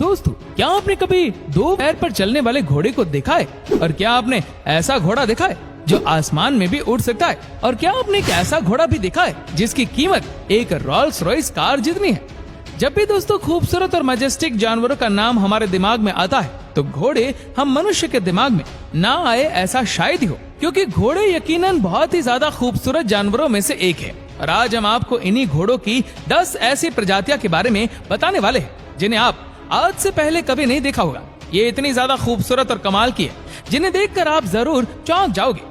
दोस्तों, क्या आपने कभी दो पैर पर चलने वाले घोड़े को देखा है? और क्या आपने ऐसा घोड़ा देखा है जो आसमान में भी उड़ सकता है? और क्या आपने एक ऐसा घोड़ा भी देखा है जिसकी कीमत एक रोल्स रॉयस कार जितनी है? जब भी दोस्तों खूबसूरत और मैजेस्टिक जानवरों का नाम हमारे दिमाग में आता है तो घोड़े हम मनुष्य के दिमाग में ना आए ऐसा शायद ही हो, क्योंकि घोड़े यकीनन बहुत ही ज्यादा खूबसूरत जानवरों में से एक है। और आज हम आपको इन्हीं घोड़ों की 10 ऐसी प्रजातियां के बारे में बताने वाले हैं जिन्हें आप आज से पहले कभी नहीं देखा होगा। ये इतनी ज्यादा खूबसूरत और कमाल की है जिन्हें देखकर आप जरूर चौंक जाओगे।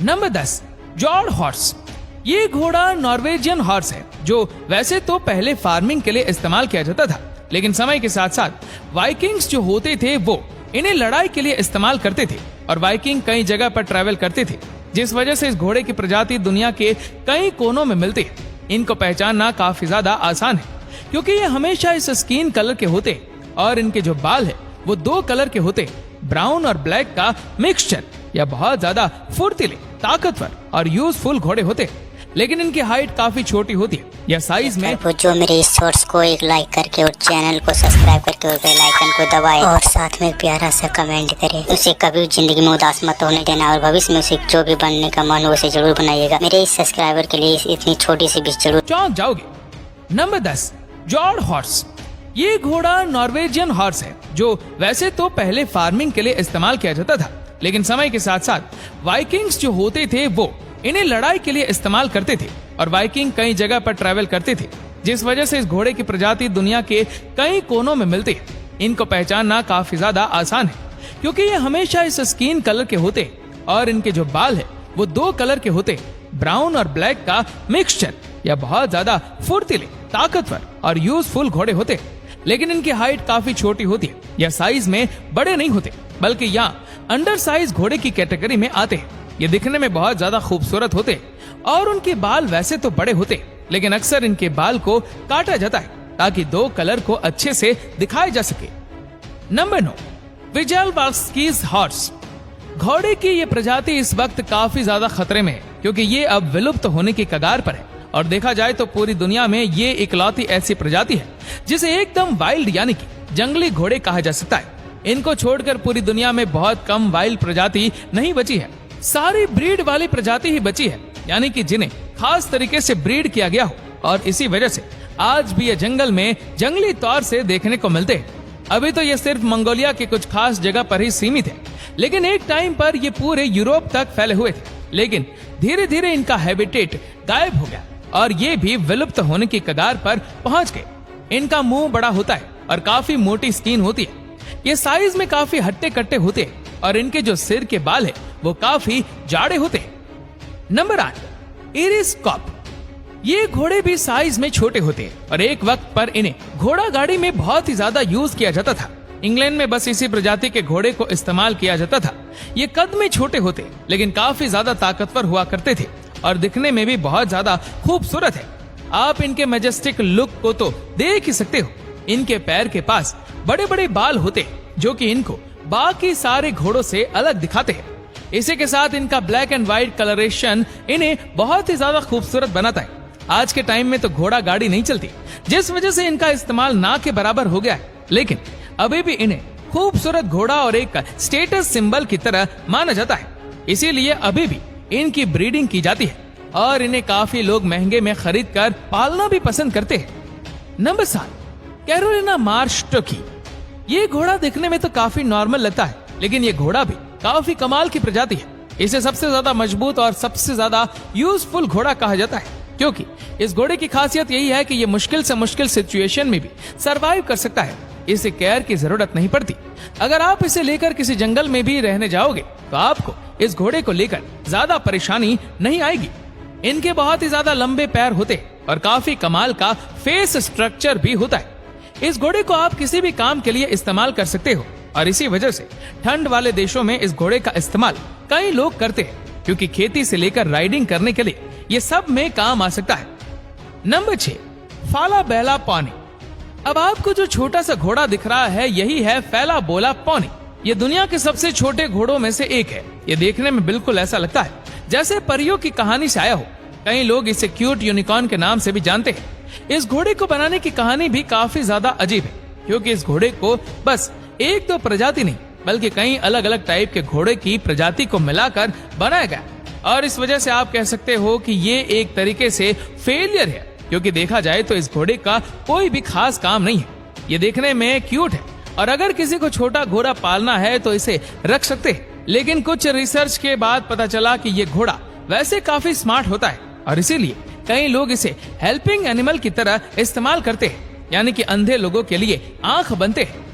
Number 10, fjord horse. ये घोड़ा नॉर्वेजियन हॉर्स है जो वैसे तो पहले फार्मिंग के लिए इस्तेमाल किया जाता था, लेकिन समय के साथ साथ वाइकिंग्स जो होते थे वो इन्हें लड़ाई के लिए इस्तेमाल करते थे और वाइकिंग कई जगह पर ट्रैवल करते थे, जिस वजह से इस घोड़े की प्रजाति दुनिया के कई कोनों में मिलती है। इनको पहचानना काफी ज्यादा आसान है क्योंकि ये हमेशा इस स्किन कलर के होते और इनके जो बाल है वो 2 कलर के होते, ब्राउन और ब्लैक का मिक्सचर। या बहुत ज्यादा फुर्तीले, ताकतवर और यूजफुल घोड़े होते, लेकिन इनकी हाइट काफी छोटी होती है या साइज में। वो जो मेरे इस शॉर्ट्स को एक लाइक करके और चैनल को सब्सक्राइब करके और बेल आइकन को दबाए और साथ में एक प्यारा सा कमेंट करे। उसे कभी जिंदगी में उदास मत होने देना और भविष्य में उसे जो भी बनने का मन हो उसे जरूर बनाइएगा। मेरे इस सब्सक्राइबर के लिए इतनी छोटी सी भी जरूर चौंक जाओगे। Number 10, fjord horse. ये घोड़ा नॉर्वेजियन हॉर्स है जो वैसे तो पहले फार्मिंग के लिए इस्तेमाल किया जाता था, लेकिन समय के साथ साथ वाइकिंग्स जो होते थे वो इन्हें लड़ाई के लिए इस्तेमाल करते थे और वाइकिंग कई जगह पर ट्रैवल करते थे, जिस वजह से इस घोड़े की प्रजाति दुनिया के कई कोनों में मिलती है। इनको पहचानना काफी ज्यादा आसान है क्योंकि ये हमेशा इस स्किन कलर के होते और इनके जो बाल है वो 2 कलर के होते, ब्राउन और ब्लैक का मिक्सचर। या बहुत ज्यादा फुर्तीले, ताकतवर और यूजफुल घोड़े होते, लेकिन इनकी हाइट काफी छोटी होती है या साइज में बड़े नहीं होते, बल्कि यहाँ अंडर साइज घोड़े की कैटेगरी में आते हैं। ये दिखने में बहुत ज्यादा खूबसूरत होते और उनके बाल वैसे तो बड़े होते, लेकिन अक्सर इनके बाल को काटा जाता है ताकि 2 कलर को अच्छे से दिखाया जा सके। नंबर 9, विजेलवास्कीज हॉर्स। घोड़े की ये प्रजाति इस वक्त काफी ज्यादा खतरे में है क्योंकि ये अब विलुप्त होने की कगार पर है और देखा जाए तो पूरी दुनिया में ये इकलौती ऐसी प्रजाति है जिसे एकदम वाइल्ड यानी कि जंगली घोड़े कहा जा सकता है। इनको छोड़कर पूरी दुनिया में बहुत कम वाइल्ड प्रजाति नहीं बची है, सारी ब्रीड वाली प्रजाति ही बची है, यानी कि जिन्हें खास तरीके से ब्रीड किया गया हो, और इसी वजह से आज भी ये जंगल में जंगली तौर से देखने को मिलते हैं। अभी तो ये सिर्फ मंगोलिया के कुछ खास जगह पर ही सीमित है, लेकिन एक टाइम पर ये पूरे यूरोप तक फैले हुए थे, लेकिन धीरे धीरे इनका हैबिटेट गायब हो गया और ये भी विलुप्त होने की कगार पर पहुंच गए। इनका मुंह बड़ा होता है और काफी मोटी स्किन होती है। ये साइज में काफी हट्टे कट्टे होते हैं और इनके जो सिर के बाल है वो काफी जाड़े होते हैं। Number 8, Irish cob. ये घोड़े भी साइज में छोटे होते हैं और एक वक्त पर इन्हें घोड़ा गाड़ी में बहुत ही ज्यादा यूज किया जाता था। इंग्लैंड में बस इसी प्रजाति के घोड़े को इस्तेमाल किया जाता था। ये कद में छोटे होते लेकिन काफी ज्यादा ताकतवर हुआ करते थे और दिखने में भी बहुत ज्यादा खूबसूरत है। आप इनके मैजेस्टिक लुक को तो देख ही सकते हो। इनके पैर के पास बड़े बड़े बाल होते जो कि इनको बाकी सारे घोड़ों से अलग दिखाते हैं। इसी के साथ इनका ब्लैक एंड व्हाइट कलरेशन इन्हें बहुत ही ज्यादा खूबसूरत बनाता है। आज के टाइम में तो घोड़ा गाड़ी नहीं चलती, जिस वजह से इनका इस्तेमाल ना के बराबर हो गया है, लेकिन अभी भी इन्हें खूबसूरत घोड़ा और एक स्टेटस सिंबल की तरह माना जाता है। इसीलिए अभी भी इनकी ब्रीडिंग की जाती है और इन्हें काफी लोग महंगे में खरीद कर पालना भी पसंद करते हैं। Number 7, Carolina Marsh Turkey. ये घोड़ा दिखने में तो काफी नॉर्मल लगता है, लेकिन ये घोड़ा भी काफी कमाल की प्रजाति है। इसे सबसे ज्यादा मजबूत और सबसे ज्यादा यूजफुल घोड़ा कहा जाता है क्योंकि इस घोड़े की खासियत यही है कि ये मुश्किल से मुश्किल सिचुएशन में भी सरवाइव कर सकता है। इसे केयर की जरूरत नहीं पड़ती। अगर आप इसे लेकर किसी जंगल में भी रहने जाओगे तो आपको इस घोड़े को लेकर ज्यादा परेशानी नहीं आएगी। इनके बहुत ही ज्यादा लंबे पैर होते और काफी कमाल का फेस स्ट्रक्चर भी होता है। इस घोड़े को आप किसी भी काम के लिए इस्तेमाल कर सकते हो और इसी वजह से ठंड वाले देशों में इस घोड़े का इस्तेमाल कई लोग करते हैं क्योंकि खेती से लेकर राइडिंग करने के लिए ये सब में काम आ सकता है। Number 6, Falabella pony. अब आपको जो छोटा सा घोड़ा दिख रहा है यही है फालाबेला पॉनी। ये दुनिया के सबसे छोटे घोड़ों में से एक है। ये देखने में बिल्कुल ऐसा लगता है जैसे परियों की कहानी से आया हो। कई लोग इसे क्यूट यूनिकॉर्न के नाम से भी जानते हैं। इस घोड़े को बनाने की कहानी भी काफी ज्यादा अजीब है क्योंकि इस घोड़े को बस एक दो प्रजाति नहीं बल्कि कई अलग अलग टाइप के घोड़े की प्रजाति को मिलाकर बनाया गया। और इस वजह से आप कह सकते हो कि ये एक तरीके से फेलियर है, क्योंकि देखा जाए तो इस घोड़े का कोई भी खास काम नहीं है। ये देखने में क्यूट है और अगर किसी को छोटा घोड़ा पालना है तो इसे रख सकते हैं, लेकिन कुछ रिसर्च के बाद पता चला कि ये घोड़ा वैसे काफी स्मार्ट होता है और इसीलिए कई लोग इसे हेल्पिंग एनिमल की तरह इस्तेमाल करते हैं, यानी कि अंधे लोगों के लिए आंख बनते हैं।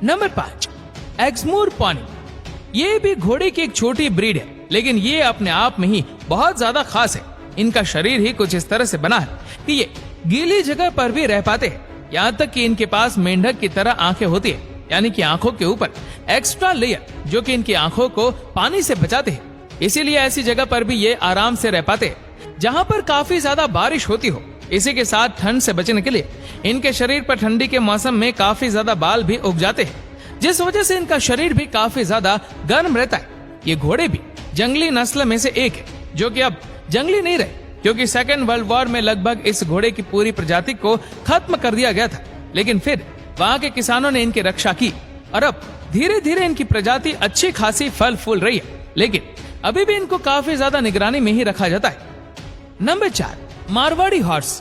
Number 5, Exmoor pony. ये भी घोड़े की एक छोटी ब्रीड है, लेकिन ये अपने आप में ही बहुत ज्यादा खास है। इनका शरीर ही कुछ इस तरह से बना है कि ये गीली जगह पर भी रह पाते हैं। यहाँ तक कि इनके पास मेंढक की तरह आंखें होती है, यानी कि आंखों के ऊपर एक्स्ट्रा लेयर जो कि इनकी आंखों को पानी से बचाते हैं। इसीलिए ऐसी जगह पर भी ये आराम से रह पाते हैं जहाँ पर काफी ज्यादा बारिश होती हो। इसी के साथ ठंड से बचने के लिए इनके शरीर पर ठंडी के मौसम में काफी ज्यादा बाल भी उग जाते हैं, जिस वजह से इनका शरीर भी काफी ज्यादा गर्म रहता है। ये घोड़े भी जंगली नस्ल में से एक है जो कि अब जंगली नहीं रहे, क्योंकि सेकेंड वर्ल्ड वॉर में लगभग इस घोड़े की पूरी प्रजाति को खत्म कर दिया गया था। लेकिन फिर वहाँ के किसानों ने इनकी रक्षा की और अब धीरे धीरे इनकी प्रजाति अच्छी खासी फल फूल रही है, लेकिन अभी भी इनको काफी ज्यादा निगरानी में ही रखा जाता है। Number 4, Marwari horse.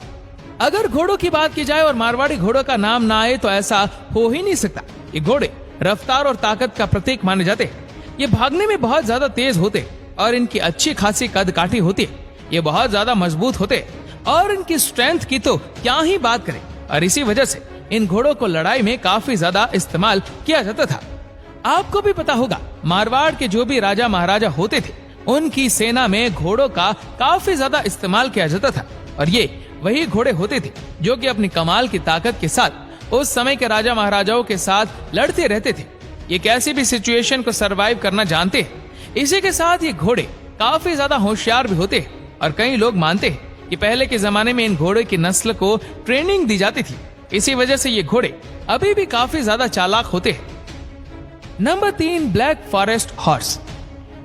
अगर घोड़ों की बात की जाए और मारवाड़ी घोड़ों का नाम ना आए तो ऐसा हो ही नहीं सकता। ये घोड़े रफ्तार और ताकत का प्रतीक माने जाते हैं। ये भागने में बहुत ज्यादा तेज होते और इनकी अच्छी खासी कद काठी होती है। ये बहुत ज्यादा मजबूत होते और इनकी स्ट्रेंथ की तो क्या ही बात करें, और इसी वजह से इन घोड़ों को लड़ाई में काफी ज्यादा इस्तेमाल किया जाता था। आपको भी पता होगा, मारवाड़ के जो भी राजा महाराजा होते थे उनकी सेना में घोड़ों का काफी ज्यादा इस्तेमाल किया जाता था, और ये वही घोड़े होते थे जो कि अपनी कमाल की ताकत के साथ उस समय के राजा महाराजाओं के साथ लड़ते रहते थे। ये कैसी भी सिचुएशन को सरवाइव करना जानते हैं। इसी के साथ ये घोड़े काफी ज्यादा होशियार भी होते हैं, और कई लोग मानते हैं कि पहले के जमाने में इन घोड़े की नस्ल को ट्रेनिंग दी जाती थी। इसी वजह से ये घोड़े अभी भी काफी ज्यादा चालाक होते हैं। Number 3, Black Forest horse.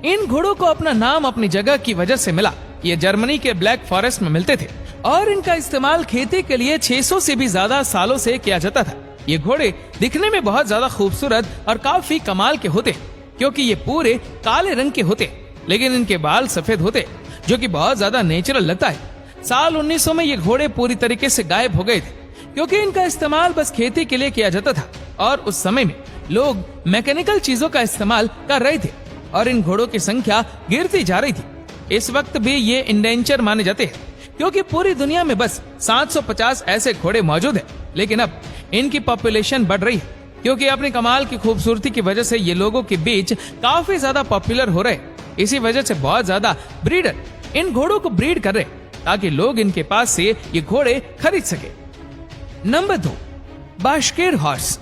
इन घोड़ों को अपना नाम अपनी जगह की वजह से मिला। ये जर्मनी के ब्लैक फॉरेस्ट में मिलते थे और इनका इस्तेमाल खेती के लिए 600 से भी ज्यादा सालों से किया जाता था। ये घोड़े दिखने में बहुत ज्यादा खूबसूरत और काफी कमाल के होते, क्योंकि ये पूरे काले रंग के होते, लेकिन इनके बाल सफेद होते, जो कि बहुत ज्यादा नेचुरल लगता है। साल 1900 में ये घोड़े पूरी तरीके से गायब हो गए थे, क्योंकि इनका इस्तेमाल बस खेती के लिए किया जाता था और उस समय में लोग मैकेनिकल चीजों का इस्तेमाल कर रहे थे और इन घोड़ों की संख्या गिरती जा रही थी। इस वक्त भी ये इंडेंचर माने जाते हैं, क्योंकि पूरी दुनिया में बस 750 ऐसे घोड़े मौजूद हैं, लेकिन अब इनकी पॉपुलेशन बढ़ रही है, क्योंकि अपनी कमाल की खूबसूरती की वजह से ये लोगों के बीच काफी ज्यादा पॉपुलर हो रहे। इसी वजह से बहुत ज्यादा ब्रीडर इन घोड़ों को ब्रीड कर रहे ताकि लोग इनके पास से ये घोड़े खरीद सके। Number 2, Bashkir horse.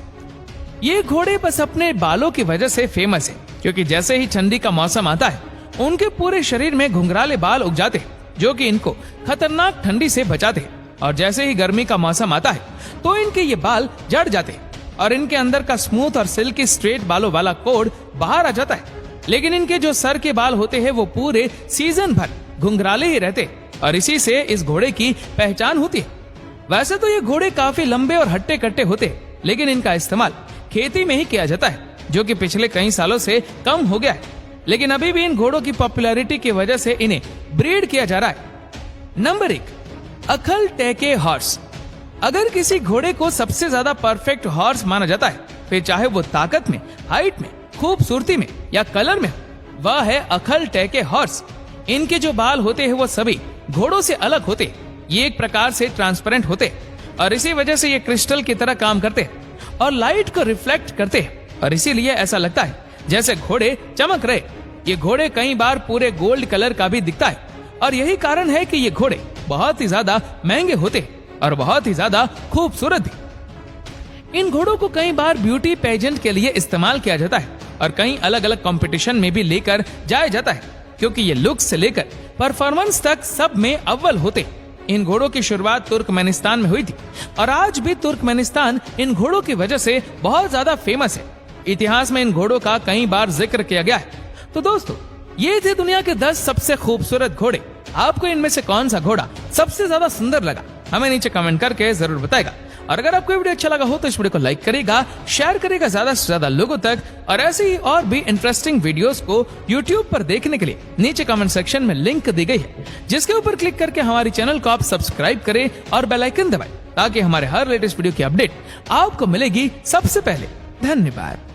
ये घोड़े बस अपने बालों की वजह से फेमस है, क्योंकि जैसे ही ठंडी का मौसम आता है उनके पूरे शरीर में घुंघराले बाल उग जाते हैं, जो कि इनको खतरनाक ठंडी से बचाते हैं। और जैसे ही गर्मी का मौसम आता है तो इनके ये बाल झड़ जाते हैं और इनके अंदर का स्मूथ और सिल्की स्ट्रेट बालों वाला कोड बाहर आ जाता है। लेकिन इनके जो सर के बाल होते हैं वो पूरे सीजन भर घुंघराले ही रहते और इसी से इस घोड़े की पहचान होती है। वैसे तो ये घोड़े काफी लंबे और हट्टे कट्टे होते, लेकिन इनका इस्तेमाल खेती में ही किया जाता है, जो कि पिछले कई सालों से कम हो गया है। लेकिन अभी भी इन घोड़ों की पॉपुलैरिटी की वजह से इन्हें ब्रीड किया जा रहा है। Number 1, Akhal Teke horse. अगर किसी घोड़े को सबसे ज्यादा परफेक्ट हॉर्स माना जाता है, फिर चाहे वो ताकत में, हाइट में, खूबसूरती में या कलर में, वह है अखल टैके हॉर्स। इनके जो बाल होते हैं वो सभी घोड़ों से अलग होते, ये एक प्रकार से ट्रांसपेरेंट होते और इसी वजह से ये क्रिस्टल की तरह काम करते और लाइट को रिफ्लेक्ट करते, और इसीलिए ऐसा लगता है जैसे घोड़े चमक रहे। ये घोड़े कई बार पूरे गोल्ड कलर का भी दिखता है, और यही कारण है कि ये घोड़े बहुत ही ज्यादा महंगे होते और बहुत ही ज्यादा खूबसूरत भी। इन घोड़ों को कई बार ब्यूटी पेजेंट के लिए इस्तेमाल किया जाता है और कई अलग अलग कंपटीशन में भी लेकर जाया जाता है, क्योंकि ये लुक्स से लेकर परफॉर्मेंस तक सब में अव्वल होते। इन घोड़ों की शुरुआत तुर्कमेनिस्तान में हुई थी और आज भी तुर्कमेनिस्तान इन घोड़ों की वजह से बहुत ज्यादा फेमस है। इतिहास में इन घोड़ों का कई बार जिक्र किया गया है। तो दोस्तों, ये थे दुनिया के 10 सबसे खूबसूरत घोड़े। आपको इनमें से कौन सा घोड़ा सबसे ज्यादा सुंदर लगा, हमें नीचे कमेंट करके जरूर बताएगा। और अगर आपको वीडियो अच्छा लगा हो तो इस वीडियो को लाइक करेगा, शेयर करेगा ज्यादा से ज्यादा लोगों तक। और ऐसे ही और भी इंटरेस्टिंग वीडियोस को यूट्यूब पर देखने के लिए नीचे कमेंट सेक्शन में लिंक दी गई है, जिसके ऊपर क्लिक करके हमारे चैनल को आप सब्सक्राइब करें और बेल आइकन दबाएं, ताकि हमारे हर लेटेस्ट वीडियो की अपडेट आपको मिलेगी सबसे पहले। धन्यवाद।